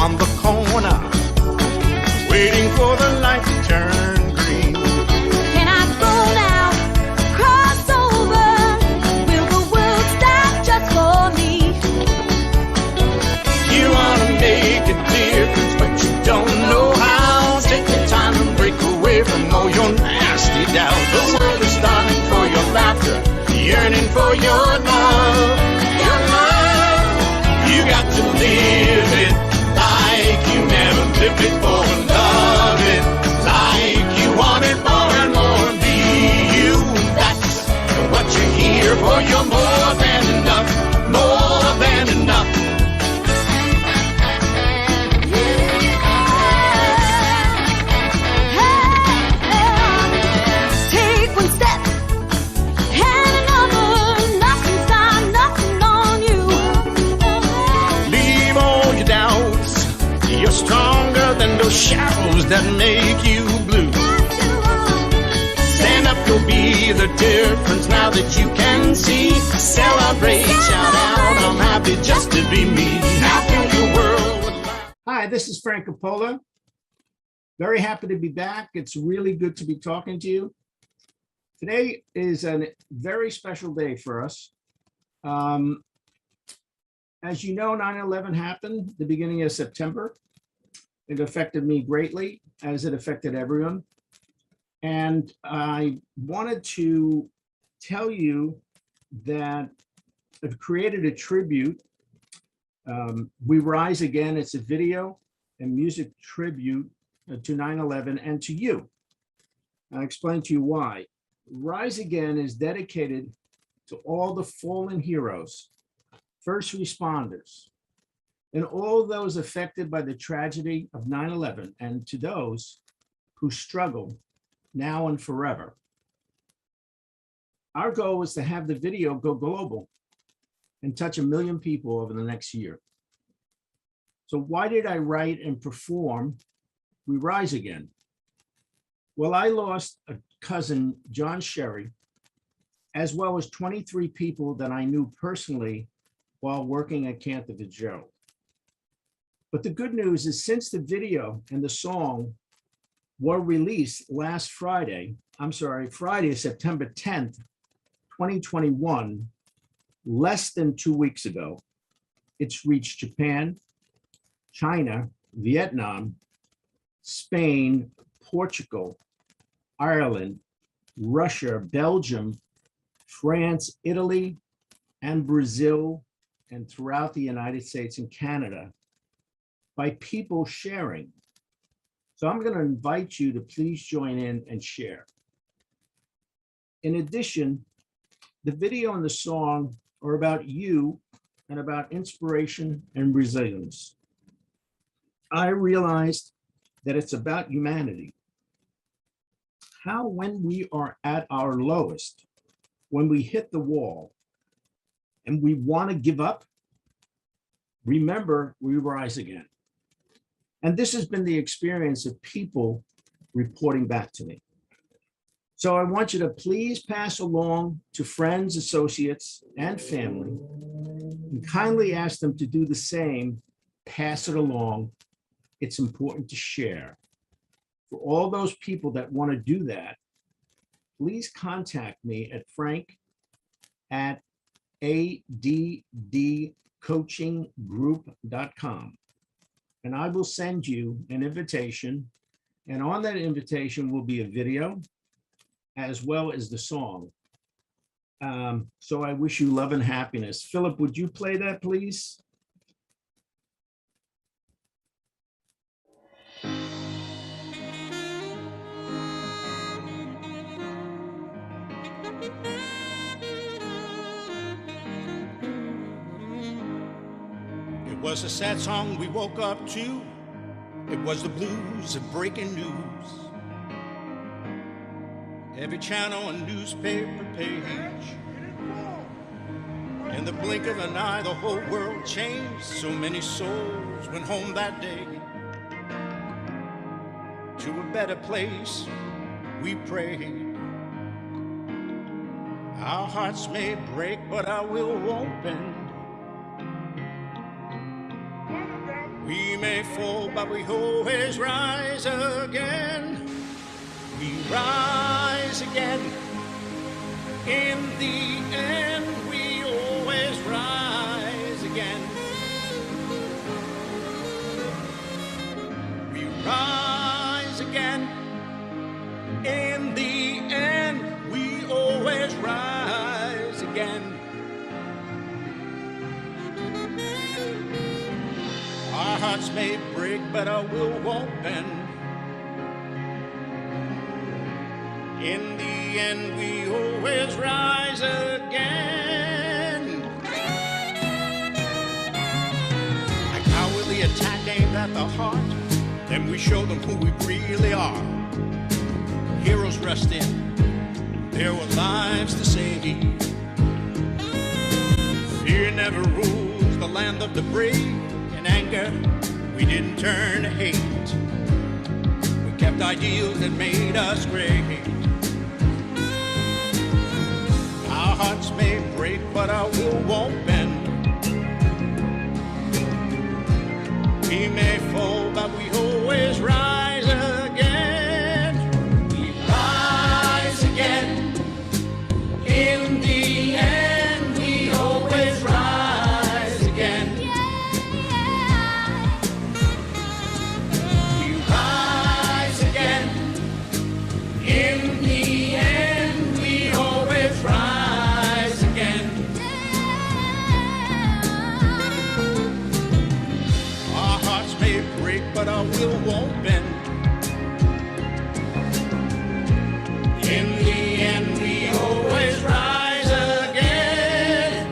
on the corner, waiting for the light to turn green. Can I go now? Cross over? Will the world stop just for me? You wanna make a difference, but you don't know how. Take the time and break away from all your nasty doubts. The world is starting for your laughter, yearning for your love. Your love, you got to live it like you never lived before. Love it like you want it more and more. Be you, that's what you're here for. You're more than enough, more than enough. Take one step and another. Nothing's got nothing on you. Leave all your doubts. You're stronger than those shadows that make you blue. Stand up, you'll be the difference now that you can see. Celebrate, shout out, I'm happy just to be me. Now fill your world with light. Hi, this is Frank Copolla. Very happy to be back. It's really good to be talking to you. Today is a very special day for us. As you know, 9/11 happened the beginning of September. It affected me greatly, as it affected everyone. And I wanted to tell you that I've created a tribute. We Rise Again. It's a video and music tribute to 9/11 and to you. I'll explain to you why. Rise Again is dedicated to all the fallen heroes, first responders, and all those affected by the tragedy of 9/11, and to those who struggle now and forever. Our goal is to have the video go global and touch 1 million people over the next year. So why did I write and perform We Rise Again? Well, I lost a cousin, John Sherry, as well as 23 people that I knew personally while working at Cantor Fitzgerald. But the good news is, since the video and the song were released last Friday, Friday, September 10th, 2021, less than 2 weeks ago, it's reached Japan, China, Vietnam, Spain, Portugal, Ireland, Russia, Belgium, France, Italy, and Brazil, and throughout the United States and Canada, by people sharing. So I'm going to invite you to please join in and share. In addition, the video and the song are about you and about inspiration and resilience. I realized that it's about humanity. How, when we are at our lowest, when we hit the wall and we want to give up, remember, we rise again. And this has been the experience of people reporting back to me. So I want you to please pass along to friends, associates, and family, and kindly ask them to do the same. Pass it along. It's important to share. For all those people that want to do that, please contact me at frank@addcoachinggroup.com. And I will send you an invitation. And on that invitation will be a video as well as the song. So I wish you love and happiness. Philip, would you play that, please? It was a sad song we woke up to. It was the blues of breaking news. Every channel and newspaper page. In the blink of an eye, the whole world changed. So many souls went home that day to a better place. We prayed. Our hearts may break, but our will won't bend. We may fall, but we always rise again. We rise again. In the end, we always rise again. We rise again. In the end, we always rise again. Our hearts may break, but our will won't bend. In the end, we always rise again. A cowardly attack aimed at the heart, then we show them who we really are. Heroes rushed in, there were lives to save. Fear never rules the land of the brave. In anger, we didn't turn to hate. We kept ideals that made us great. Our hearts may break, but our will won't bend. We may fall, but we always rise again. We rise again. In the end, we always rise again. We rise again. In the end, we always rise again. Our hearts may break, but our will won't bend. In the end, we always rise again.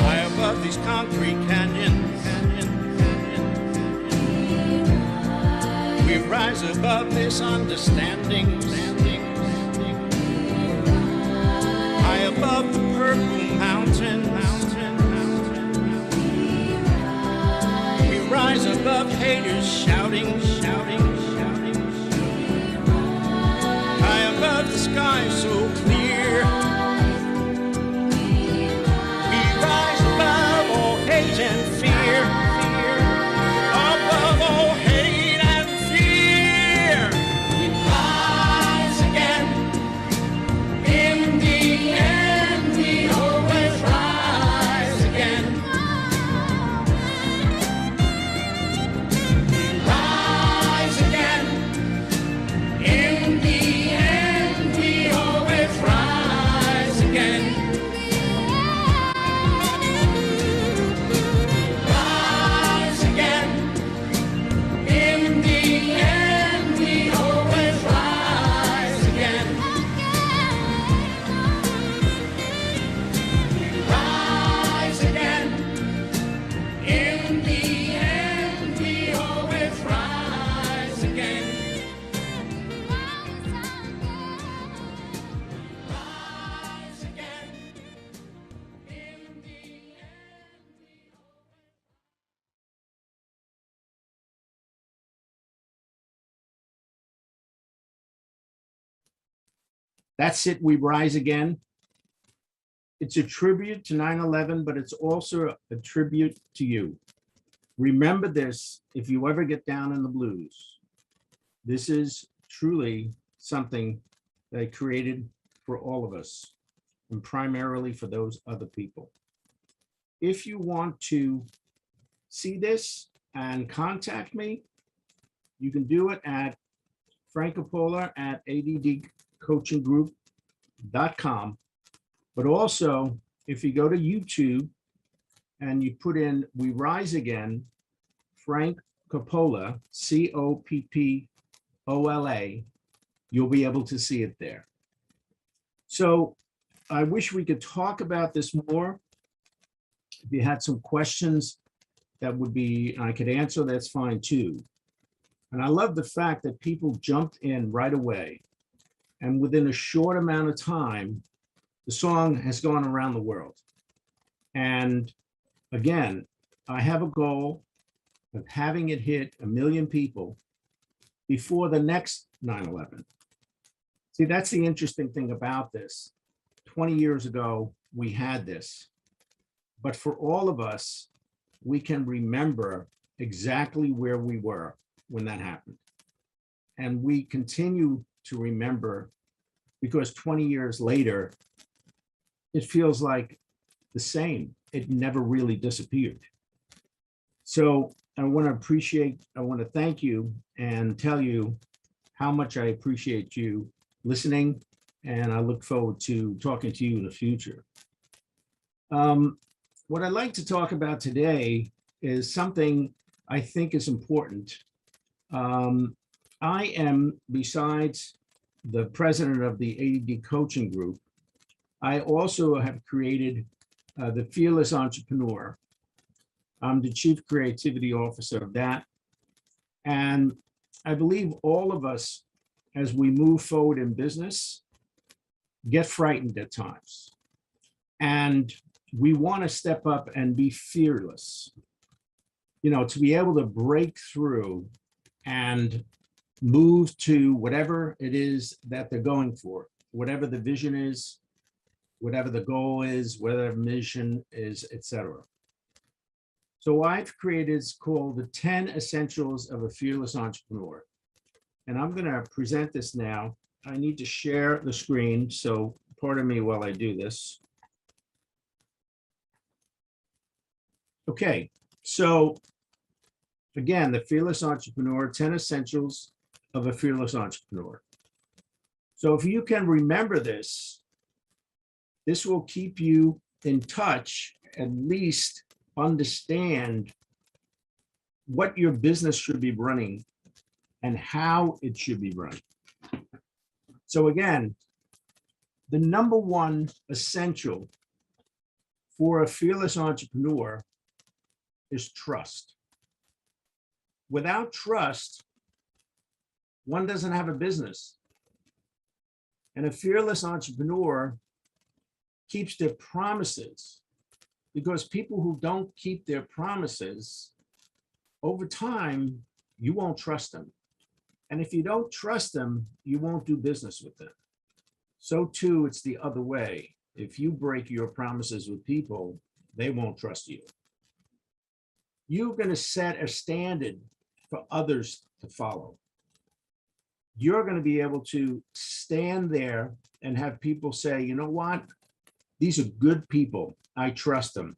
High above these concrete canyons, we rise above misunderstandings. High above the purple mountain. We rise above haters shouting. High above the sky so clear. We rise above all hate and fear. Above all hate and fear. We rise again. In the end, we always rise again. We rise again. In the end, we always rise again. Rise again. In the end, we always rise again. Rise again. In the end, we always rise again. Rise again. In the end. That's it. We rise again. It's a tribute to 9/11, but it's also a tribute to you. Remember this if you ever get down in the blues. This is truly something that I created for all of us, and primarily for those other people. If you want to see this and contact me, you can do it at Frank Copolla at addcoachinggroup.com. But also, if you go to YouTube and you put in We Rise Again, Frank Copolla, Coppola, you'll be able to see it there. So I wish we could talk about this more. If you had some questions that would be, I could answer, that's fine too. And I love the fact that people jumped in right away. And within a short amount of time, the song has gone around the world. And again, I have a goal of having it hit 1 million people before the next 9/11. See, that's the interesting thing about this. 20 years ago, we had this. But for all of us, we can remember exactly where we were when that happened. And we continue to remember because 20 years later, it feels like the same. It never really disappeared. So I want to thank you and tell you how much I appreciate you listening, and I look forward to talking to you in the future. What I'd like to talk about today is something I think is important. I am, besides the president of the ADD coaching group, I also have created the Fearless Entrepreneur. I'm the chief creativity officer of that. And I believe all of us, as we move forward in business, get frightened at times. And we want to step up and be fearless, to be able to break through and move to whatever it is that they're going for, whatever the vision is, whatever the goal is, whatever the mission is, etc. So I've created, it's called the 10 Essentials of a Fearless Entrepreneur. And I'm going to present this now. I need to share the screen, so pardon me while I do this. Okay, so again, the Fearless Entrepreneur, 10 Essentials of a Fearless Entrepreneur. So if you can remember this, this will keep you in touch, at least understand what your business should be running and how it should be run. So again, the number one essential for a fearless entrepreneur is trust. Without trust, one doesn't have a business. And a fearless entrepreneur keeps their promises, because people who don't keep their promises, over time, you won't trust them. And if you don't trust them, you won't do business with them. So too, it's the other way. If you break your promises with people, they won't trust you. You're going to set a standard for others to follow. You're going to be able to stand there and have people say, you know what? These are good people. I trust them.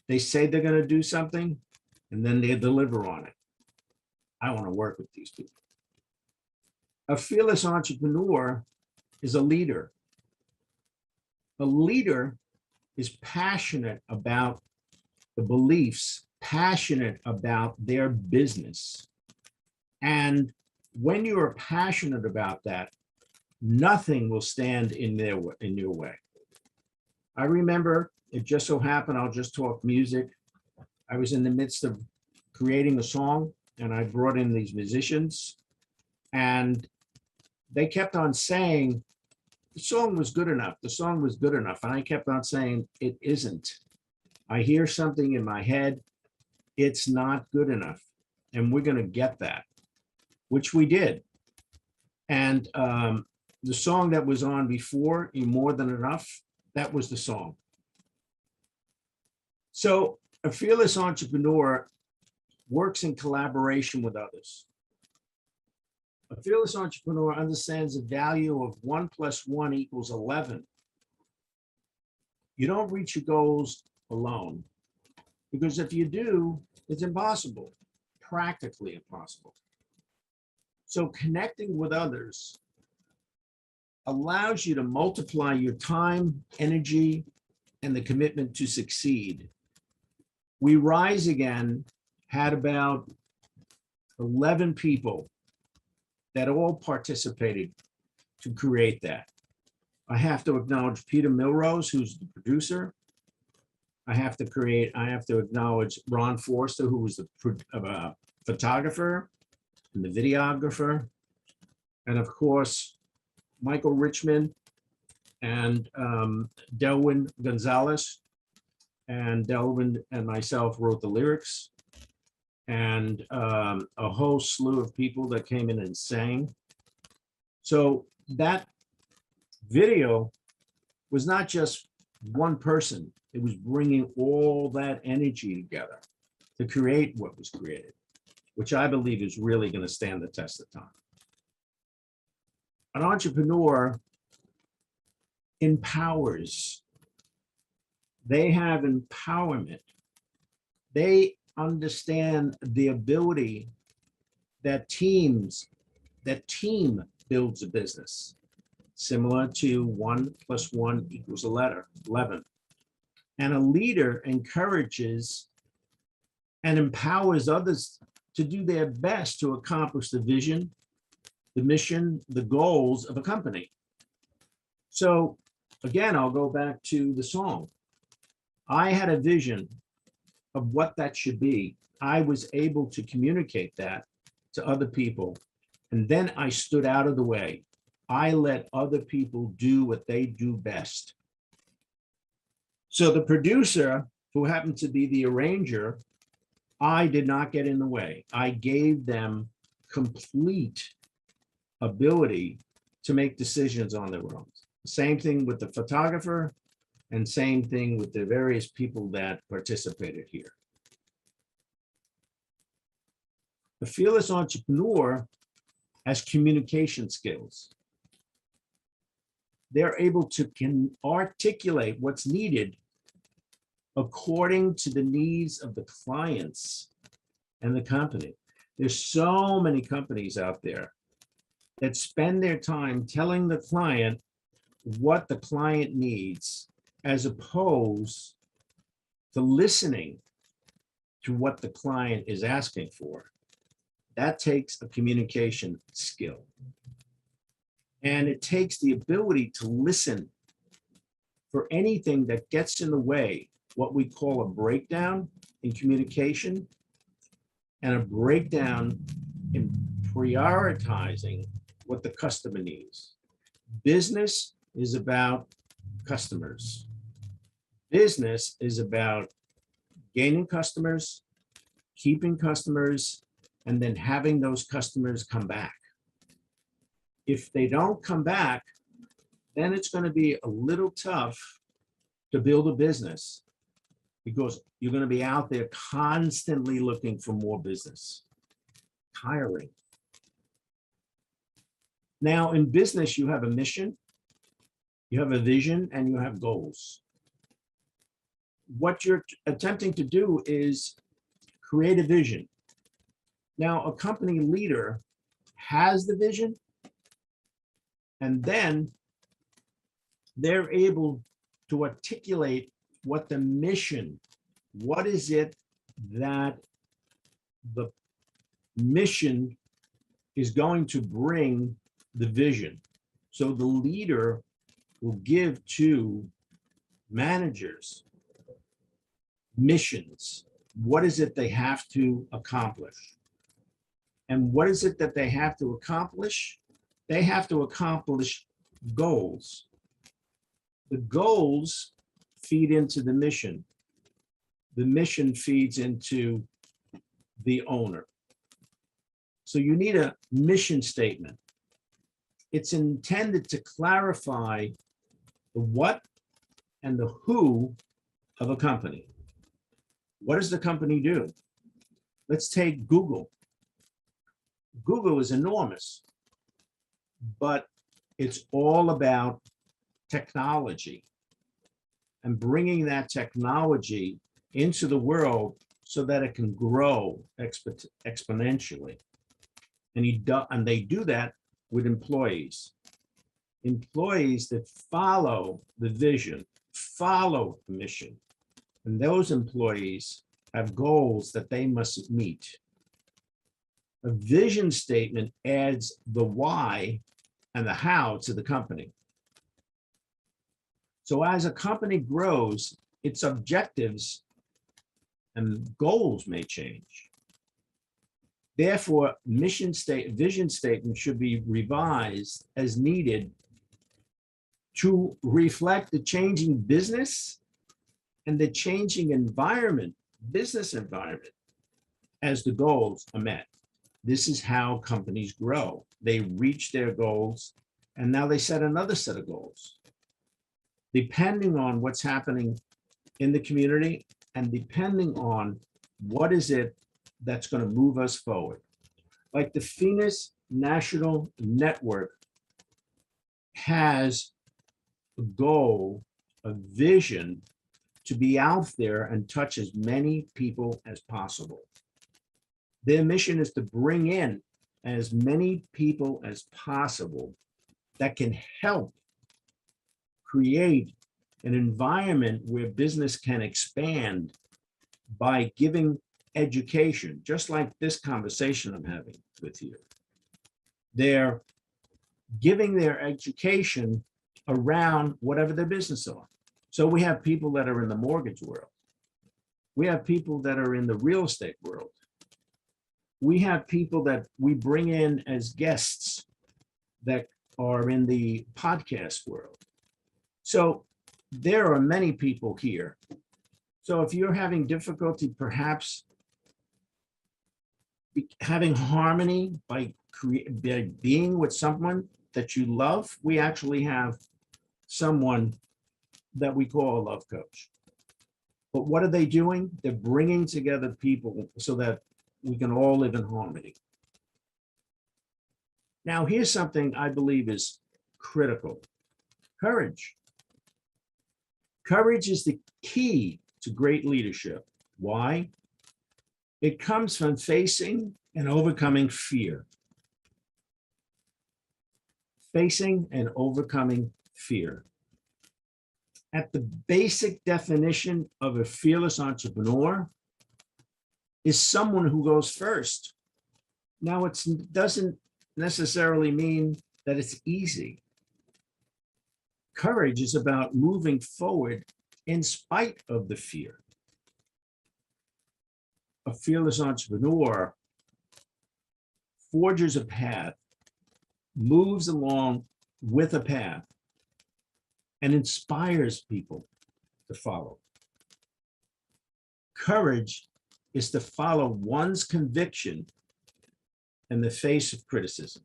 They say they're going to do something, and then they deliver on it. I want to work with these people. A fearless entrepreneur is a leader. A leader is passionate about the beliefs, passionate about their business. And when you are passionate about that, nothing will stand in your way. I remember, it just so happened, I'll just talk music. I was in the midst of creating a song, and I brought in these musicians, and they kept on saying, the song was good enough. The song was good enough. And I kept on saying, it isn't. I hear something in my head. It's not good enough. And we're going to get that, which we did. And the song that was on before, You More Than Enough, that was the song. So a fearless entrepreneur works in collaboration with others. A fearless entrepreneur understands the value of 1 + 1 = 11. You don't reach your goals alone, because if you do, it's impossible, practically impossible. So connecting with others allows you to multiply your time, energy, and the commitment to succeed. We Rise Again had about 11 people that all participated to create that. I have to acknowledge Peter Milrose, who's the producer. I have to acknowledge Ron Forster, who was the photographer and the videographer. And of course, Michael Richmond and Delwyn Gonzalez. And Delwyn and myself wrote the lyrics, and a whole slew of people that came in and sang. So that video was not just one person. It was bringing all that energy together. to create what was created, which I believe is really going to stand the test of time. An entrepreneur empowers. They have empowerment. They understand the ability that team builds a business, similar to 1 + 1 = 11. And a leader encourages and empowers others to do their best to accomplish the vision, the mission, the goals of a company. So again, I'll go back to the song. I had a vision of what that should be. I was able to communicate that to other people. And then I stood out of the way. I let other people do what they do best. So the producer, who happened to be the arranger, I did not get in the way. I gave them complete ability to make decisions on their own. Same thing with the photographer, and same thing with the various people that participated here. The fearless entrepreneur has communication skills. They're able to articulate what's needed according to the needs of the clients and the company. There's so many companies out there that spend their time telling the client what the client needs, as opposed to listening to what the client is asking for. That takes a communication skill. And it takes the ability to listen for anything that gets in the way, what we call a breakdown in communication and a breakdown in prioritizing what the customer needs. Business is about customers. Business is about gaining customers, keeping customers, and then having those customers come back. If they don't come back, then it's going to be a little tough to build a business, because you're going to be out there constantly looking for more business. Tiring. Now, in business, you have a mission, you have a vision, and you have goals. What you're attempting to do is create a vision. Now, a company leader has the vision, and then they're able to articulate what the mission, what is it that the mission is going to bring the vision. So the leader will give to managers missions. What is it they have to accomplish? And what is it that they have to accomplish? They have to accomplish goals. The goals feed into the mission. The mission feeds into the owner. So you need a mission statement. It's intended to clarify the what and the who of a company. What does the company do? Let's take Google. Google is enormous, but it's all about technology and bringing that technology into the world so that it can grow exponentially. And they do that with employees. Employees that follow the vision, follow the mission. And those employees have goals that they must meet. A vision statement adds the why and the how to the company. So as a company grows, its objectives and goals may change. Therefore, vision statement should be revised as needed to reflect the changing business and the changing environment, business environment, as the goals are met. This is how companies grow. They reach their goals, and now they set another set of goals. Depending on what's happening in the community and depending on What is it that's going to move us forward? Like the Phoenix National Network has a goal, a vision to be out there and touch as many people as possible. Their mission is to bring in as many people as possible that can help create an environment where business can expand by giving education, just like this conversation I'm having with you. They're giving their education around whatever their business are. So we have people that are in the mortgage world. We have people that are in the real estate world. We have people that we bring in as guests that are in the podcast world. So there are many people here. So if you're having difficulty, perhaps having harmony by being with someone that you love, we actually have someone that we call a love coach. But what are they doing? They're bringing together people so that we can all live in harmony. Now, here's something I believe is critical. Courage. Courage is the key to great leadership. Why? It comes from facing and overcoming fear. Facing and overcoming fear. At the basic definition of a fearless entrepreneur is someone who goes first. Now, it doesn't necessarily mean that it's easy. Courage is about moving forward in spite of the fear. A fearless entrepreneur forges a path, moves along with a path, and inspires people to follow. Courage is to follow one's conviction in the face of criticism.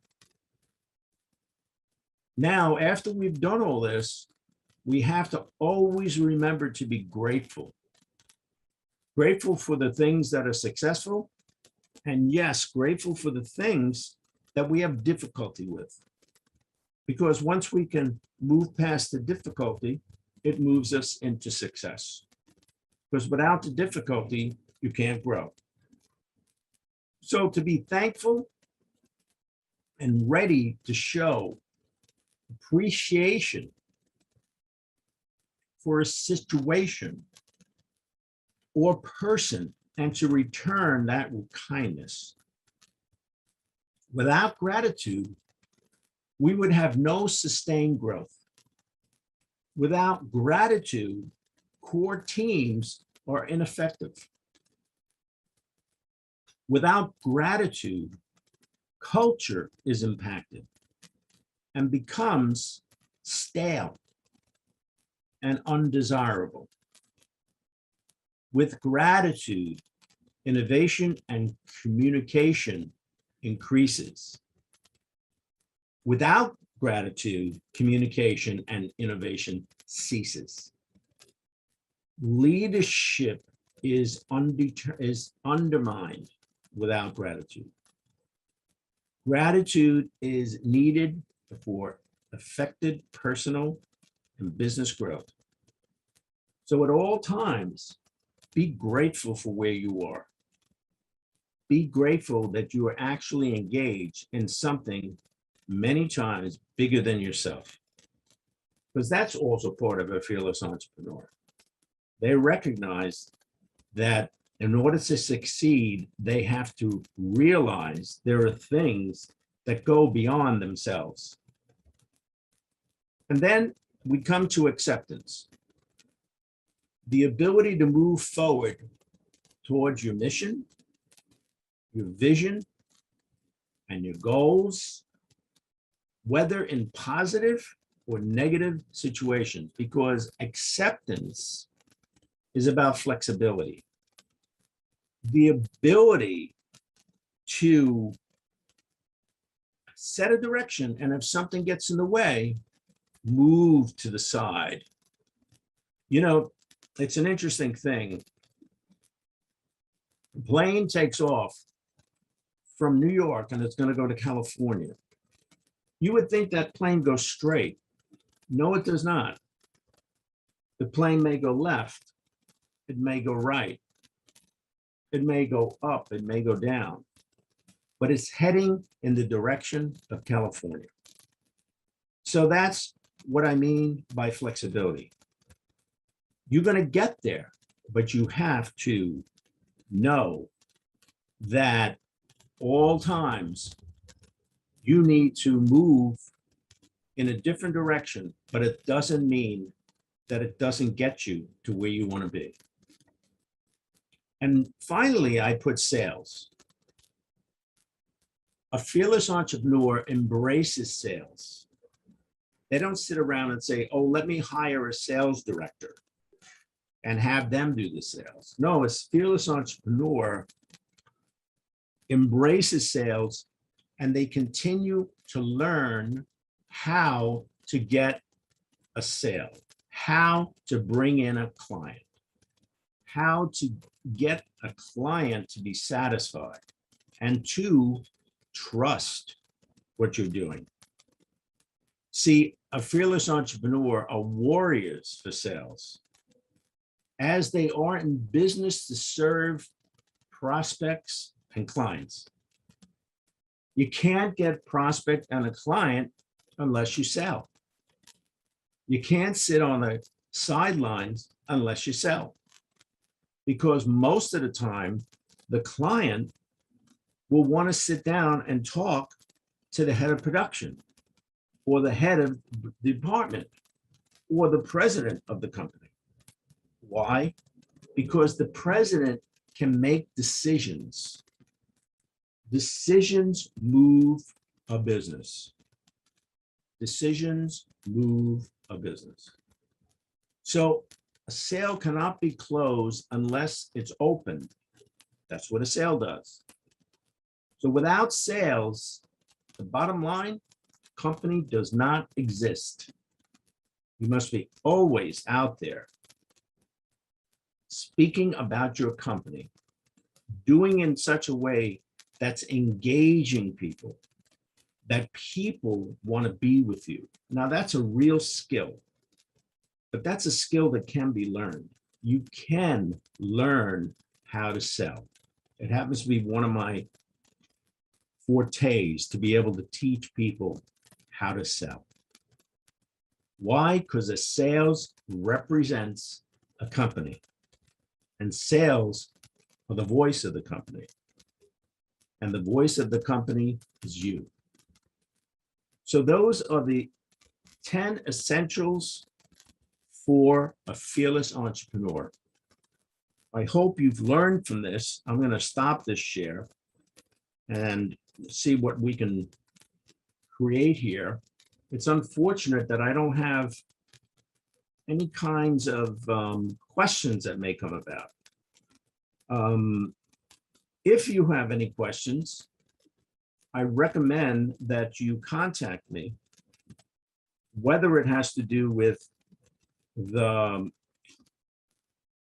Now, after we've done all this, we have to always remember to be grateful. Grateful for the things that are successful, and yes, grateful for the things that we have difficulty with. Because once we can move past the difficulty, it moves us into success. Because without the difficulty, you can't grow. So to be thankful and ready to show appreciation for a situation or person and to return that with kindness. Without gratitude, we would have no sustained growth. Without gratitude, core teams are ineffective. Without gratitude, culture is impacted and becomes stale and undesirable. With gratitude, innovation and communication increases. Without gratitude, communication and innovation ceases. Leadership is undermined without gratitude. Gratitude is needed for effective personal and business growth. So at all times, be grateful for where you are. Be grateful that you are actually engaged in something many times bigger than yourself. Because that's also part of a fearless entrepreneur. They recognize that in order to succeed, they have to realize there are things that go beyond themselves. And then we come to acceptance. The ability to move forward towards your mission, your vision, and your goals, whether in positive or negative situations, because acceptance is about flexibility. The ability to set a direction, and if something gets in the way, move to the side. You know, it's an interesting thing. The plane takes off from New York and it's going to go to California. You would think that plane goes straight. No, it does not. The plane may go left. It may go right. It may go up. It may go down. But it's heading in the direction of California. So that's what I mean by flexibility. You're going to get there, but you have to know that all times you need to move in a different direction, but it doesn't mean that it doesn't get you to where you want to be. And finally, I put sales. A fearless entrepreneur embraces sales. They don't sit around and say, oh, let me hire a sales director and have them do the sales. No, a fearless entrepreneur embraces sales and they continue to learn how to get a sale, how to bring in a client, how to get a client to be satisfied and to trust what you're doing. See, a fearless entrepreneur are warriors for sales, as they are in business to serve prospects and clients. You can't get prospect and a client unless you sell. You can't sit on the sidelines unless you sell. Because most of the time, the client will want to sit down and talk to the head of production or the head of the department or the president of the company. Why? Because the president can make decisions. Decisions move a business. Decisions move a business. So a sale cannot be closed unless it's open. That's what a sale does. So without sales, the bottom line, company does not exist. You must be always out there speaking about your company, doing in such a way that's engaging people, that people want to be with you. Now that's a real skill, but that's a skill that can be learned. You can learn how to sell. It happens to be one of my fortes, to be able to teach people how to sell. Why? Because a sales represents a company, and sales are the voice of the company, and the voice of the company is you. So those are the 10 essentials for a fearless entrepreneur. I hope you've learned from this. I'm going to stop this share and see what we can create here. It's unfortunate that I don't have any kinds of questions that may come about. If you have any questions, I recommend that you contact me, whether it has to do with the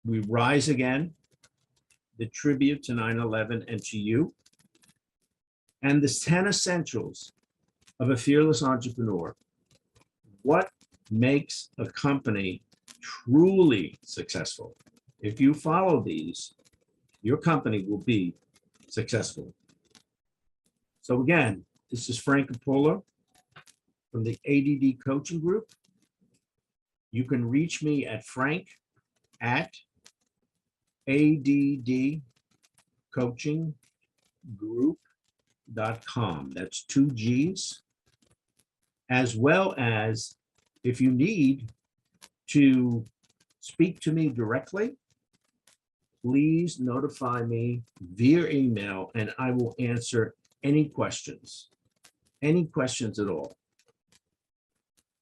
We Rise Again, the tribute to 9/11 and to you, and the 10 essentials of a fearless entrepreneur. What makes a company truly successful? If you follow these, your company will be successful. So again, this is Frank Copolla from the ADD Coaching Group. You can reach me at frank@addcoachinggroup.com. That's 2 G's. As well as if you need to speak to me directly, please notify me via email and I will answer any questions at all.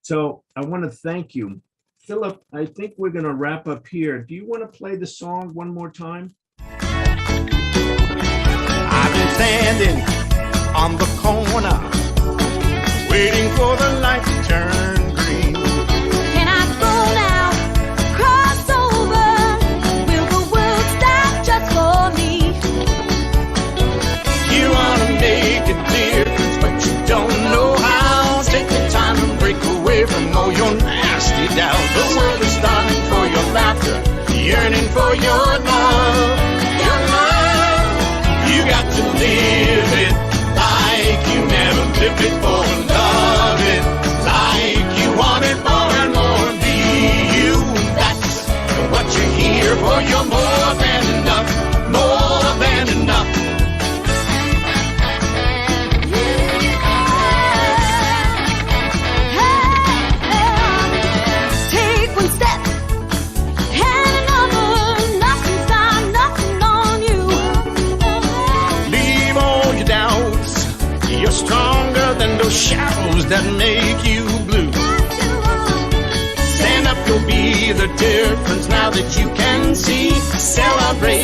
So I want to thank you. Philip, I think we're going to wrap up here. Do you want to play the song one more time? I've been standing on the corner, waiting for the light to turn green. Can I go now? Cross over. Will the world stop just for me? away from all your nasty doubt. The world is starving for your laughter, yearning for your love. Your love, you got to live it like you never lived before. Love it like you want it more and more. Be you, that's what you're here for. You're more than enough, more than enough. Take one step and another. Nothing's got nothing on you. Leave all your doubts. You're stronger than those shadows that make you blue. Stand up, you'll be the difference now that you can see. Celebrate.